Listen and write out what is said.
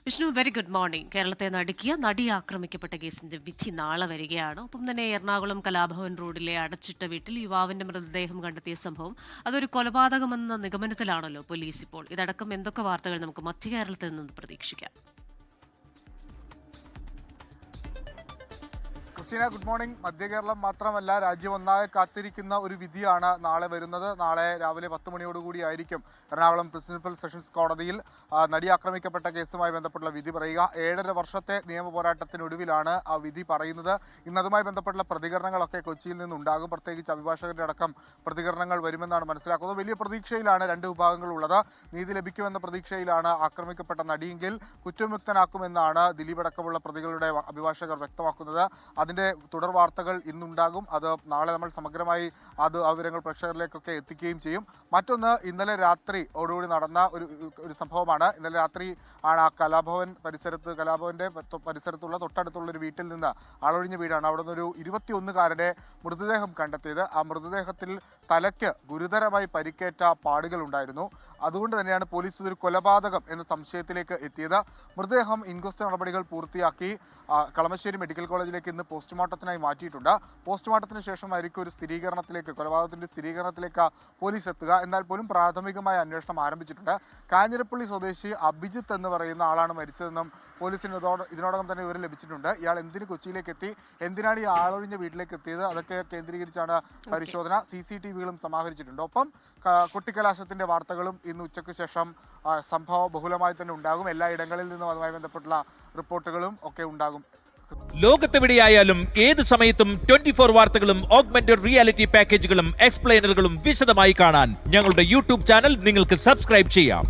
Vishnu, very good morning. കേരളത്തെ നടുക്കിയ നടി ആക്രമിക്കപ്പെട്ട കേസിന്റെ വിധി നാളെ വരികയാണ്. ഒപ്പം തന്നെ എറണാകുളം കലാഭവൻ റോഡിലെ അടച്ചിട്ട വീട്ടിൽ യുവാവിന്റെ മൃതദേഹം കണ്ടെത്തിയ സംഭവം അതൊരു കൊലപാതകമെന്ന നിഗമനത്തിലാണല്ലോ പോലീസ് ഇപ്പോൾ. ഇതടക്കം എന്തൊക്കെ വാർത്തകൾ നമുക്ക് മധ്യ കേരളത്തിൽ നിന്ന് പ്രതീക്ഷിക്കാം? Christina, good morning. മധ്യ കേരളം മാത്രമല്ല, രാജ്യം ഒന്നാകെ കാത്തിരിക്കുന്ന ഒരു വിധിയാണ് നാളെ വരുന്നത്. നാളെ രാവിലെ 10 മണിയോടുകൂടി ആയിരിക്കും എറണാകുളം പ്രിൻസിപ്പൽ സെഷൻസ് കോടതിയിൽ നടി ആക്രമിക്കപ്പെട്ട കേസുമായി ബന്ധപ്പെട്ടുള്ള വിധി പറയുക. 7.5 വർഷത്തെ നിയമ പോരാട്ടത്തിനൊടുവിലാണ് ആ വിധി പറയുന്നത്. ഇന്ന് അതുമായി ബന്ധപ്പെട്ടുള്ള പ്രതികരണങ്ങളൊക്കെ കൊച്ചിയിൽ നിന്നുണ്ടാകും. പ്രത്യേകിച്ച് അഭിഭാഷകരുടെ അടക്കം പ്രതികരണങ്ങൾ വരുമെന്നാണ് മനസ്സിലാക്കുന്നത്. വലിയ പ്രതീക്ഷയിലാണ് രണ്ട് വിഭാഗങ്ങളുള്ളത്. നീതി ലഭിക്കുമെന്ന പ്രതീക്ഷയിലാണ് ആക്രമിക്കപ്പെട്ട നടിയെങ്കിൽ കുറ്റമുക്തനാക്കുമെന്നാണ് ദിലീപ് അടക്കമുള്ള പ്രതികളുടെ അഭിഭാഷകർ വ്യക്തമാക്കുന്നത്. അതിന്റെ തുടർ വാർത്തകൾ ഇന്നുണ്ടാകും. അത് നാളെ നമ്മൾ സമഗ്രമായി ആ വിവരങ്ങൾ പ്രേക്ഷകരിലേക്കൊക്കെ എത്തിക്കുകയും ചെയ്യും. മറ്റൊന്ന്, ഇന്നലെ രാത്രിയോടുകൂടി നടന്ന ഒരു സംഭവമാണ്. ഇന്നലെ രാത്രി ആണ് ആ കലാഭവന്റെ പരിസരത്തുള്ള തൊട്ടടുത്തുള്ള ഒരു വീട്ടിൽ നിന്ന്, ആളൊഴിഞ്ഞ വീടാണ്, അവിടെ നിന്ന് ഒരു 21-കാരന്റെ മൃതദേഹം കണ്ടെത്തിയത്. ആ മൃതദേഹത്തിൽ തലയ്ക്ക് ഗുരുതരമായി പരിക്കേറ്റ പാടുകൾ ഉണ്ടായിരുന്നു. അതുകൊണ്ട് തന്നെയാണ് പോലീസ് ഇതൊരു കൊലപാതകം എന്ന സംശയത്തിലേക്ക് എത്തിയത്. മൃതദേഹം ഇൻക്വസ്റ്റ് നടപടികൾ പൂർത്തിയാക്കി കളമശ്ശേരി മെഡിക്കൽ കോളേജിലേക്ക് ഇന്ന് പോസ്റ്റ്മോർട്ടത്തിനായി മാറ്റിയിട്ടുണ്ട്. പോസ്റ്റ്മോർട്ടത്തിന് ശേഷമായിരിക്കും ഒരു കൊലപാതകത്തിന്റെ സ്ഥിരീകരണത്തിലേക്ക് പോലീസ് എത്തുക. എന്നാൽ പോലും പ്രാഥമികമായ അന്വേഷണം ആരംഭിച്ചിട്ടുണ്ട്. കാഞ്ഞിരപ്പള്ളി സ്വദേശി അഭിജിത്ത് എന്ന് പറയുന്ന ആളാണ് മരിച്ചതെന്നും പോലീസിന് ഇതിനോടകം തന്നെ വിവരം ലഭിച്ചിട്ടുണ്ട്. ഇയാൾ എന്തിന് കൊച്ചിയിലേക്ക് എത്തി, എന്തിനാണ് ഈ ആളൊഴിഞ്ഞ വീട്ടിലേക്ക് എത്തിയത്, അതൊക്കെ കേന്ദ്രീകരിച്ചാണ് പരിശോധന. CCTVകളും സമാഹരിച്ചിട്ടുണ്ട്. ഒപ്പം കൊട്ടിക്കലാശത്തിന്റെ വാർത്തകളും ഇന്ന് ഉച്ചയ്ക്ക് ശേഷം സംഭവം ബഹുലമായി തന്നെ ഉണ്ടാകും. എല്ലാ ഇടങ്ങളിൽ നിന്നും അതുമായി ബന്ധപ്പെട്ടുള്ള റിപ്പോർട്ടുകളും ഒക്കെ ഉണ്ടാകും. ലോകത്തെവിടെയായാലും ഏത് സമയത്തും 24 വാർത്തകളും ഓഗ്മെന്റഡ് റിയാലിറ്റി പാക്കേജുകളും എക്സ്പ്ലെയിനറുകളും വിശദമായി കാണാൻ ഞങ്ങളുടെ യൂട്യൂബ് ചാനൽ നിങ്ങൾക്ക് സബ്സ്ക്രൈബ് ചെയ്യാം.